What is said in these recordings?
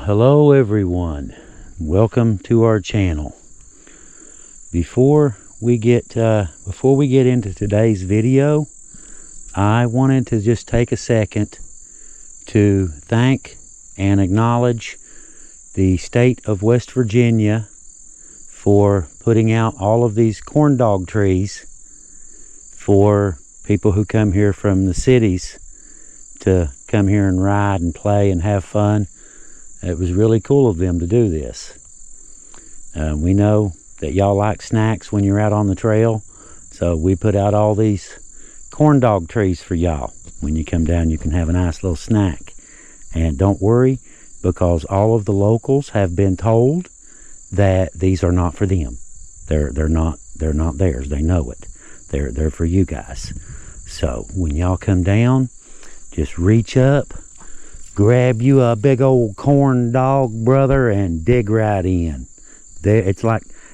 hello everyone. Welcome to our channel. Before we get into today's video, I wanted to just take a second to thank and acknowledge the state of West Virginia for putting out all of these corn dog trees for people who come here from the cities to come here and ride and play and have fun. It was really cool of them to do this. We know that y'all like snacks when you're out on the trail, so we put out all these corn dog trees for y'all. When you come down, you can have a nice little snack. And don't worry, because all of the locals have been told that these are not for them. They're not theirs. They know it. They're for you guys. So when y'all come down, just reach up, grab you a big old corn dog, brother, and dig right in. There,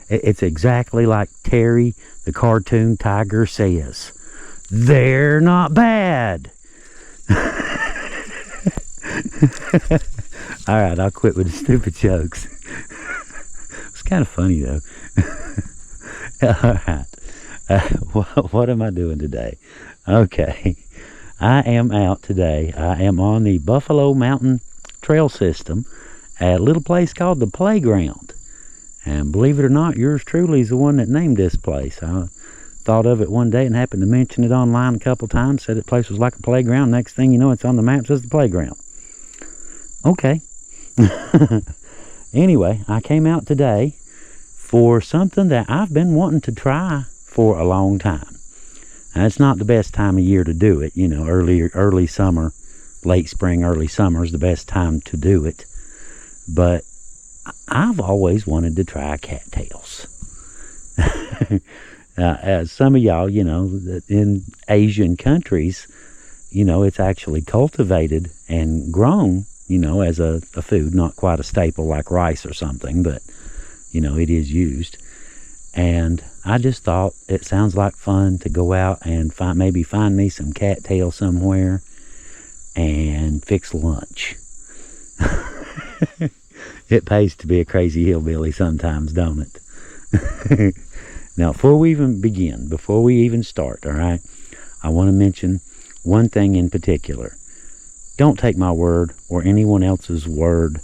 it's exactly like Terry, the cartoon tiger, says. They're not bad. All right, I'll quit with the stupid jokes. It's kind of funny though. All right, what am I doing today? Okay. I am out today. I am on the Buffalo Mountain Trail System at a little place called the Playground. And believe it or not, yours truly is the one that named this place. I thought of it one day and happened to mention it online a couple times. Said the place was like a playground. Next thing you know, it's on the map, says the Playground. Okay. Anyway, I came out today for something that I've been wanting to try for a long time. Now, it's not the best time of year to do it. You know, early summer, late spring, early summer is the best time to do it. But I've always wanted to try cattails. As some of y'all, you know, in Asian countries, you know, it's actually cultivated and grown, you know, as a food, not quite a staple like rice or something, but, you know, it is used. And I just thought it sounds like fun to go out and maybe find me some cattail somewhere and fix lunch. It pays to be a crazy hillbilly sometimes, don't it? Now, before we even start, all right, I want to mention one thing in particular. Don't take my word or anyone else's word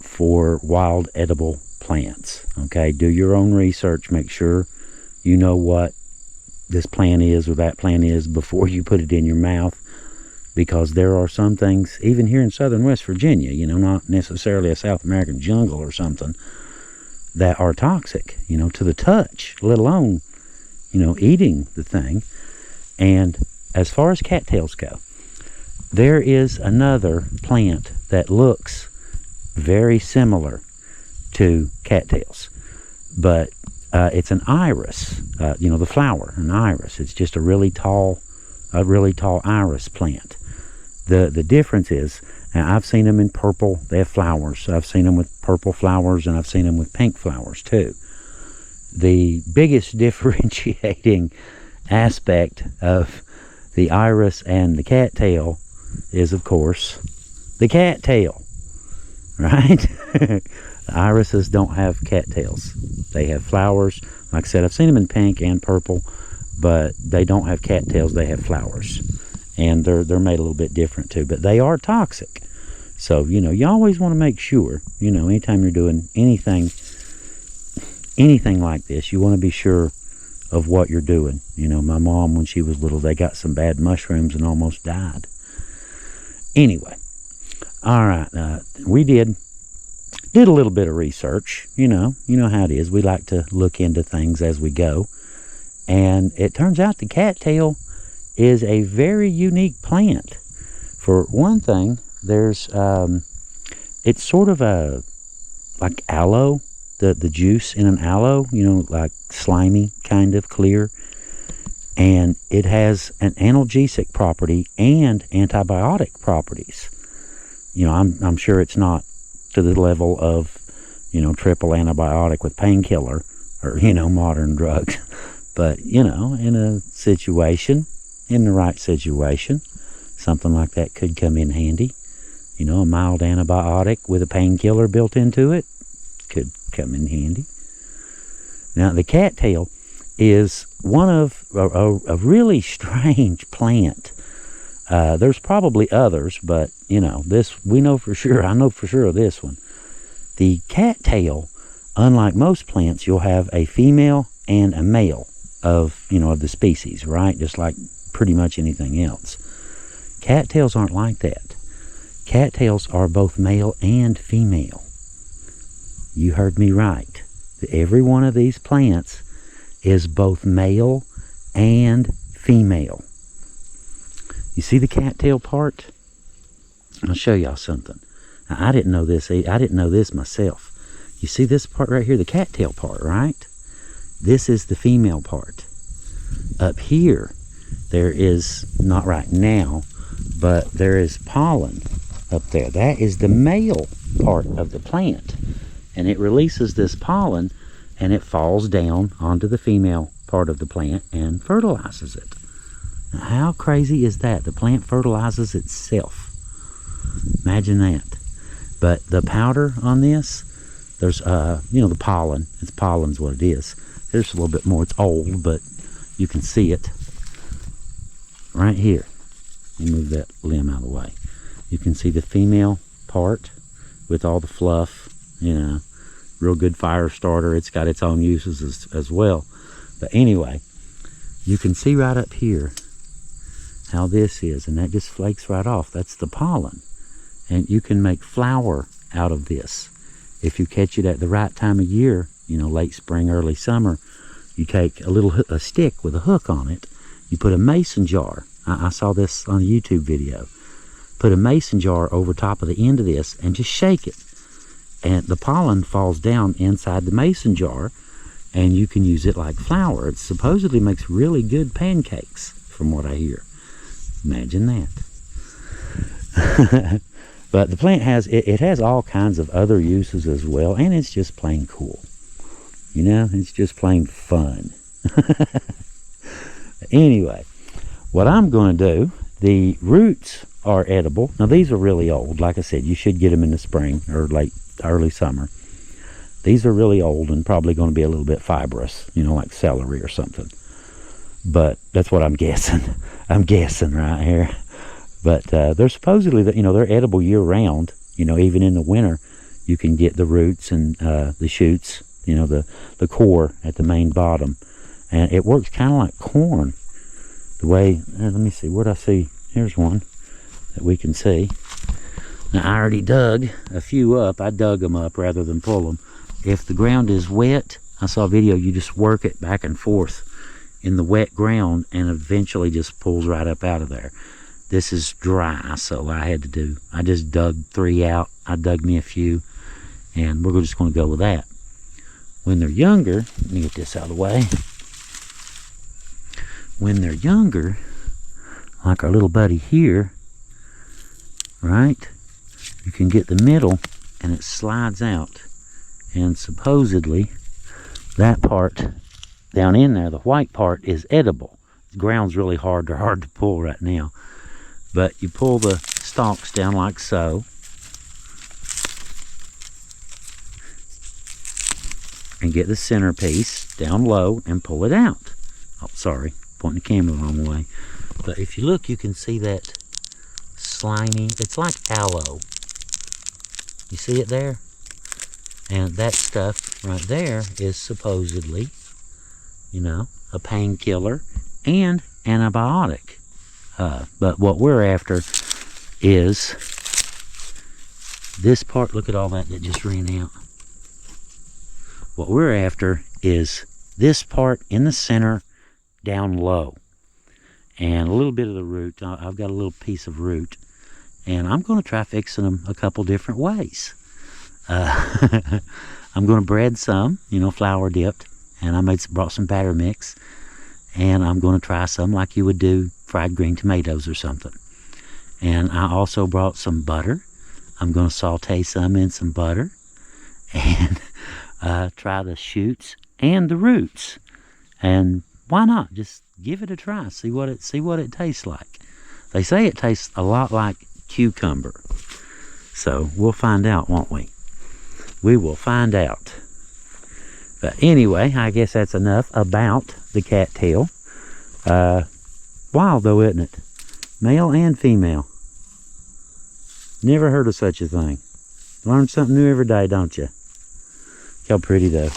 for wild edible plants. Okay, do your own research. Make sure you know what this plant is or that plant is before you put it in your mouth, because there are some things, even here in southern West Virginia, you know, not necessarily a South American jungle or something, that are toxic, you know, to the touch, let alone, you know, eating the thing. And as far as cattails go, there is another plant that looks very similar to cattails, but it's an iris, you know, the flower, an iris. It's just a really tall iris plant. The difference is, now I've seen them in purple. They have flowers. I've seen them with purple flowers, and I've seen them with pink flowers too. The biggest differentiating aspect of the iris and the cattail is, of course, the cattail, right? The irises don't have cattails. They have flowers. Like I said, I've seen them in pink and purple, but they don't have cattails. They have flowers, and they're made a little bit different too. But they are toxic. So, you know, you always want to make sure, you know, anytime you're doing anything like this, you want to be sure of what you're doing. You know, my mom, when she was little, they got some bad mushrooms and almost died. Anyway, all right, we did a little bit of research. You know how it is. We like to look into things as we go, and it turns out the cattail is a very unique plant. For one thing, there's it's sort of like aloe, the juice in an aloe, you know, like slimy, kind of clear. And it has an analgesic property and antibiotic properties. You know, I'm sure it's not to the level of, you know, triple antibiotic with painkiller or, you know, modern drugs. But, you know, in a situation, in the right situation, something like that could come in handy. You know, a mild antibiotic with a painkiller built into it could come in handy. Now, the cattail is one of a really strange plant. There's probably others, but, you know, this we know for sure. I know for sure of this one. The cattail, unlike most plants, you'll have a female and a male of, you know, of the species, right? Just like pretty much anything else. Cattails aren't like that. Cattails are both male and female. You heard me right. Every one of these plants is both male and female. You see the cattail part? I'll show y'all something. Now, I didn't know this. I didn't know this myself. You see this part right here, the cattail part, right? This is the female part. Up here, there is, not right now, but there is pollen up there. That is the male part of the plant. And it releases this pollen, and it falls down onto the female part of the plant and fertilizes it. Now, how crazy is that? The plant fertilizes itself. Imagine that. But the powder on this, there's, you know, the pollen. It's pollen's what it is. There's a little bit more. It's old, but you can see it right here. Let me move that limb out of the way. You can see the female part with all the fluff, you know, real good fire starter. It's got its own uses as well. But anyway, you can see right up here how this is, and that just flakes right off. That's the pollen. And you can make flour out of this. If you catch it at the right time of year, you know, late spring, early summer, you take a stick with a hook on it. You put a mason jar. I saw this on a YouTube video. Put a mason jar over top of the end of this and just shake it. And the pollen falls down inside the mason jar, and you can use it like flour. It supposedly makes really good pancakes, from what I hear. Imagine that. But the plant has, it has all kinds of other uses as well, and it's just plain cool. You know, it's just plain fun. Anyway, what I'm going to do, the roots are edible. Now, these are really old. Like I said, you should get them in the spring or early summer. These are really old and probably going to be a little bit fibrous, you know, like celery or something. But that's what I'm guessing. I'm guessing right here. But they're supposedly, you know, they're edible year-round. You know, even in the winter, you can get the roots and the shoots, you know, the core at the main bottom. And it works kind of like corn. The way, let me see, where'd I see? Here's one that we can see. Now, I already dug a few up. I dug them up rather than pull them. If the ground is wet, I saw a video, you just work it back and forth in the wet ground and eventually just pulls right up out of there. This is dry, so I just dug 3 out. I dug me a few, and we're just going to go with that. When they're younger, let me get this out of the way. When they're younger, like our little buddy here, right, you can get the middle and it slides out, and supposedly that part down in there, the white part, is edible. The ground's really hard to pull right now, but you pull the stalks down like so, and get the centerpiece down low and pull it out. Oh, sorry, pointing the camera the wrong way. But if you look, you can see that slimy, it's like aloe. You see it there? And that stuff right there is supposedly, you know, a painkiller and antibiotic. But what we're after is this part. Look at all that just ran out. What we're after is this part in the center down low. And a little bit of the root. I've got a little piece of root. And I'm going to try fixing them a couple different ways. I'm going to bread some, you know, flour dipped. And I brought some batter mix. And I'm going to try some like you would do fried green tomatoes or something. And I also brought some butter. I'm going to saute some in some butter. And try the shoots and the roots. And why not? Just give it a try. See what it tastes like. They say it tastes a lot like cucumber. So we'll find out, won't we? We will find out. But anyway, I guess that's enough about the cattail. Wild though, isn't it? Male and female. Never heard of such a thing. Learn something new every day, don't you? How pretty though.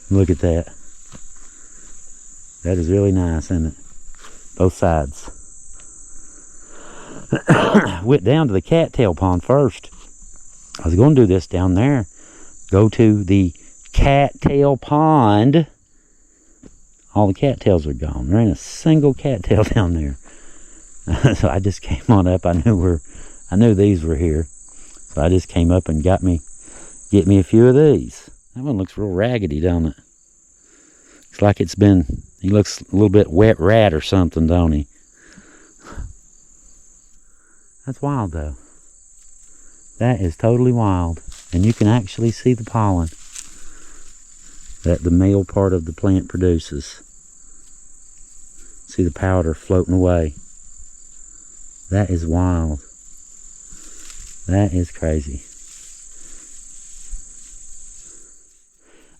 Look at that. That is really nice, isn't it? Both sides. Went down to the cattail pond first. I was going to do this down there. Go to the cattail pond. All the cattails are gone. There ain't a single cattail down there. So I just came on up. I knew these were here. So I just came up and get me a few of these. That one looks real raggedy, don't it? Looks like he looks a little bit wet rat or something, don't he? That's wild though. That is totally wild. And you can actually see the pollen that the male part of the plant produces. See the powder floating away. That is wild. That is crazy.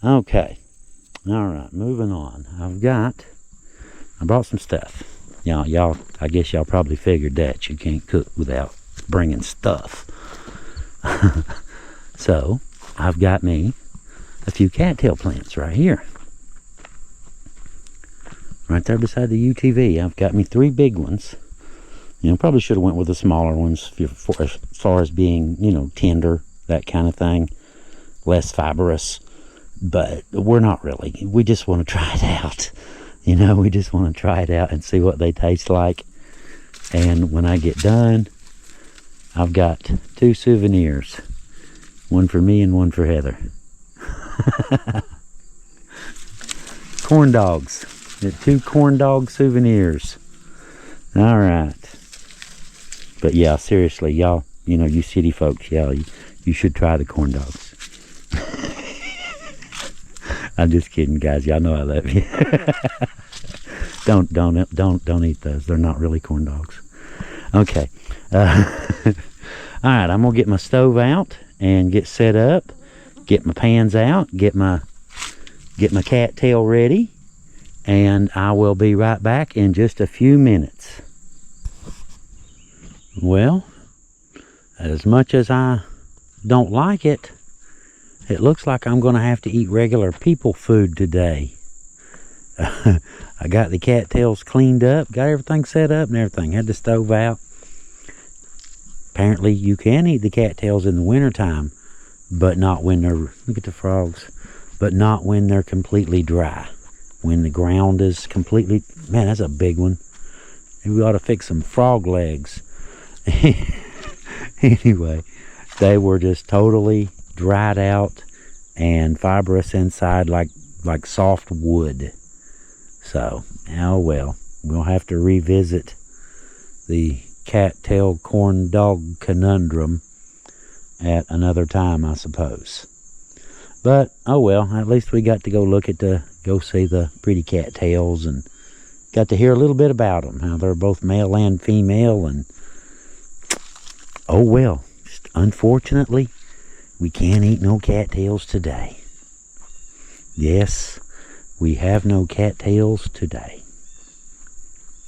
Okay. Alright, moving on. I brought some stuff. Y'all, I guess y'all probably figured that. You can't cook without bringing stuff. So, I've got me a few cattail plants right here. Right there beside the UTV. I've got me 3 big ones. Probably should have went with the smaller ones as far as being, tender, that kind of thing. Less fibrous. But we're not really. We just want to try it out. We just want to try it out and see what they taste like. And when I get done, I've got 2 souvenirs. One for me and one for Heather. Corn dogs. 2 corn dog souvenirs. All right. But yeah, seriously, y'all, you city folks, y'all, you should try the corn dogs. I'm just kidding, guys. Y'all know I love you. Don't eat those. They're not really corn dogs. Okay. All right, I'm gonna get my stove out and get set up. Get my pans out. Get my cattail ready, and I will be right back in just a few minutes. Well, as much as I don't like it, it looks like I'm going to have to eat regular people food today. I got the cattails cleaned up, got everything set up and everything. Had the stove out. Apparently you can eat the cattails in the wintertime, but not when they're, look at the frogs, but not when they're completely dry. When the ground is completely, man, that's a big one. Maybe we ought to fix some frog legs. Anyway, they were just totally dried out and fibrous inside like soft wood. So, oh well, we'll have to revisit the cattail corn dog conundrum at another time, I suppose. But oh well, at least we got to go see the pretty cattails and got to hear a little bit about them, how they're both male and female. And oh well, just unfortunately, we can't eat no cattails today. Yes, we have no cattails today.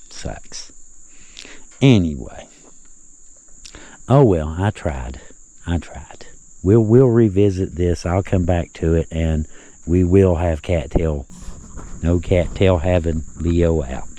Sucks. Anyway, oh well, I tried. We'll revisit this. I'll come back to it, and we will have cattail. No cattail having Leo out.